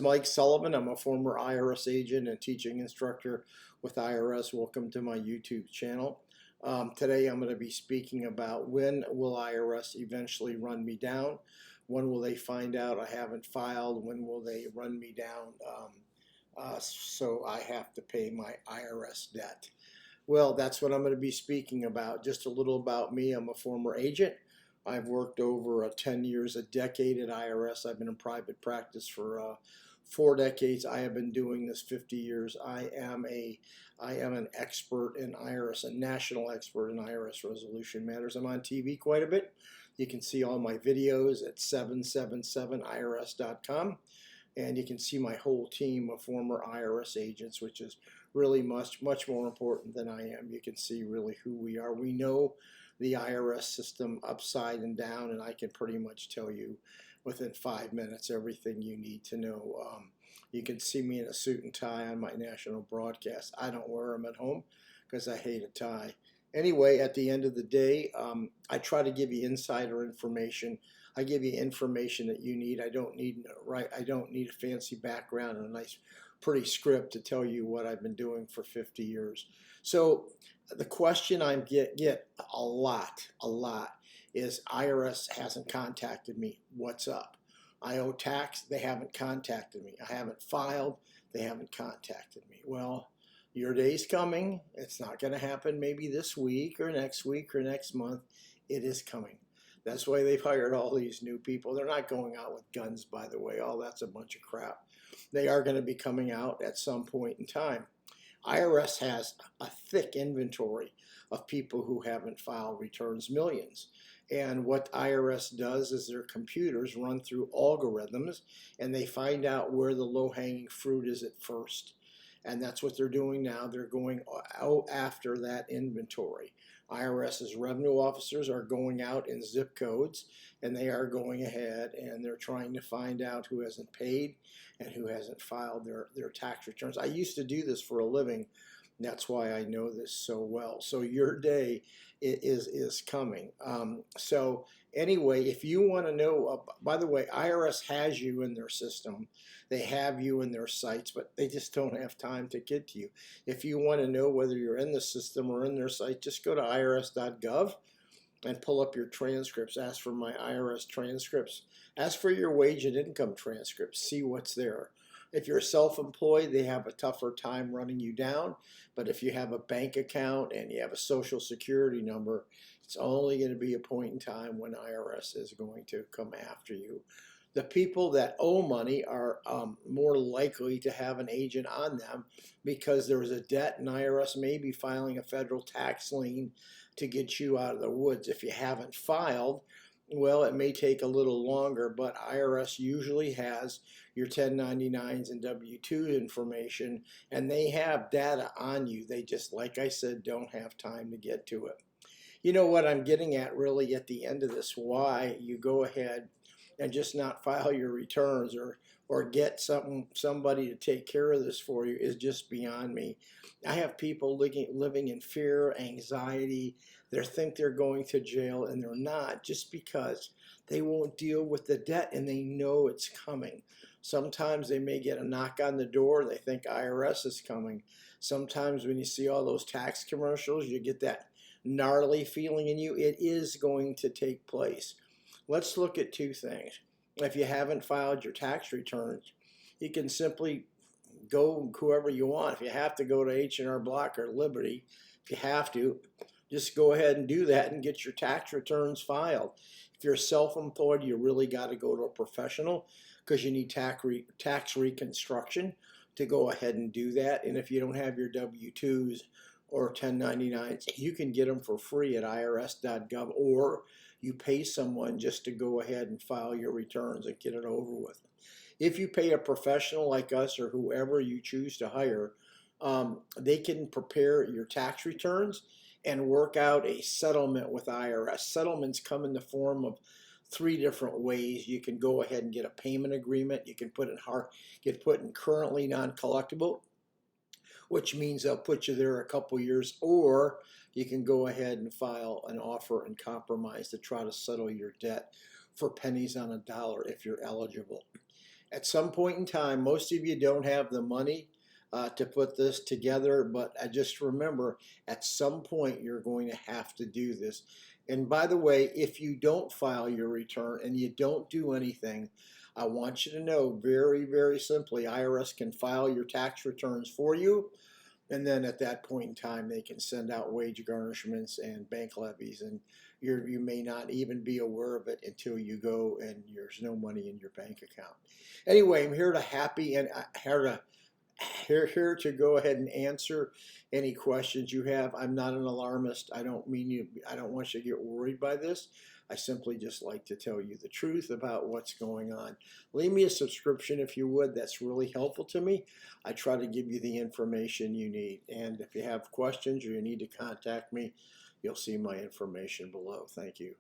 Mike Sullivan. I'm a former IRS agent and teaching instructor with IRS. Welcome to my YouTube channel. Today I'm going to be speaking about when will IRS eventually run me down? When will they find out I haven't filed? When will they run me down so I have to pay my IRS debt? Well, that's what I'm going to be speaking about. Just a little about me. I'm a former agent. I've worked over 10 years, a decade at IRS. I've been in private practice for 4 decades. I have been doing this 50 years. I am an expert in IRS, a national expert in IRS resolution matters. I'm on TV quite a bit. You can see all my videos at 777irs.com. And you can see my whole team of former IRS agents, which is really much more important than I am. You can see really who we are. We know the IRS system upside and down, and I can pretty much tell you within 5 minutes everything you need to know. You can see me in a suit and tie on my national broadcast. I don't wear them at home because I hate a tie. Anyway, at the end of the day, I try to give you insider information. I give you information that you need. I don't need a fancy background and a nice pretty script to tell you what I've been doing for 50 years. So the question I get a lot is IRS hasn't contacted me. What's up? I owe tax. They haven't contacted me. I haven't filed. They haven't contacted me. Well, your day's coming. It's not going to happen maybe this week or next month. It is coming. That's why they've hired all these new people. They're not going out with guns, by the way. All that's a bunch of crap. They are going to be coming out at some point in time. IRS has a thick inventory of people who haven't filed returns, millions. And what IRS does is their computers run through algorithms and they find out where the low-hanging fruit is at first. And that's what they're doing now. They're going out after that inventory. IRS's revenue officers are going out in zip codes and they are going ahead and they're trying to find out who hasn't paid and who hasn't filed their tax returns. I used to do this for a living. That's why I know this so well. So your day is coming. So anyway, if you want to know, by the way, IRS has you in their system. They have you in their sites, but they just don't have time to get to you. If you want to know whether you're in the system or in their site, just go to irs.gov and pull up your transcripts. Ask for my IRS transcripts. Ask for your wage and income transcripts. See what's there. If you're self-employed, they have a tougher time running you down. But if you have a bank account and you have a social security number, it's only going to be a point in time when IRS is going to come after you. The people that owe money are more likely to have an agent on them because there is a debt and IRS may be filing a federal tax lien to get you out of the woods. If you haven't filed, well, it may take a little longer, but IRS usually has your 1099s and W-2 information, and they have data on you. They just, like I said, don't have time to get to it. You know what I'm getting at really at the end of this, why you go ahead and just not file your returns or get somebody to take care of this for you is just beyond me. I have people living in fear, anxiety. They think they're going to jail and they're not, just because they won't deal with the debt and they know it's coming. Sometimes they may get a knock on the door. They think IRS is coming. Sometimes when you see all those tax commercials, you get that gnarly feeling in you. It is going to take place. Let's look at two things. If you haven't filed your tax returns, you can simply go whoever you want. If you have to go to H&R Block or Liberty, if you have to, just go ahead and do that and get your tax returns filed. If you're self-employed, you really got to go to a professional because you need tax reconstruction to go ahead and do that. And if you don't have your W-2s or 1099s, you can get them for free at irs.gov, or you pay someone just to go ahead and file your returns and get it over with. If you pay a professional like us or whoever you choose to hire, they can prepare your tax returns and work out a settlement with IRS. Settlements come in the form of 3 different ways. You can go ahead and get a payment agreement. You can put in currently non-collectible, which means they'll put you there a couple years, or you can go ahead and file an offer and compromise to try to settle your debt for pennies on a dollar if you're eligible. At some point in time, most of you don't have the money to put this together, but I just remember at some point you're going to have to do this. And by the way, if you don't file your return and you don't do anything, I want you to know very, very simply, IRS can file your tax returns for you. And then at that point in time, they can send out wage garnishments and bank levies, and you may not even be aware of it until you go and there's no money in your bank account. Anyway, I'm here to happy and here to go ahead and answer any questions you have. I'm not an alarmist. I don't mean you. I don't want you to get worried by this. I simply just like to tell you the truth about what's going on. Leave me a subscription if you would. That's really helpful to me. I try to give you the information you need. And if you have questions or you need to contact me, you'll see my information below. Thank you.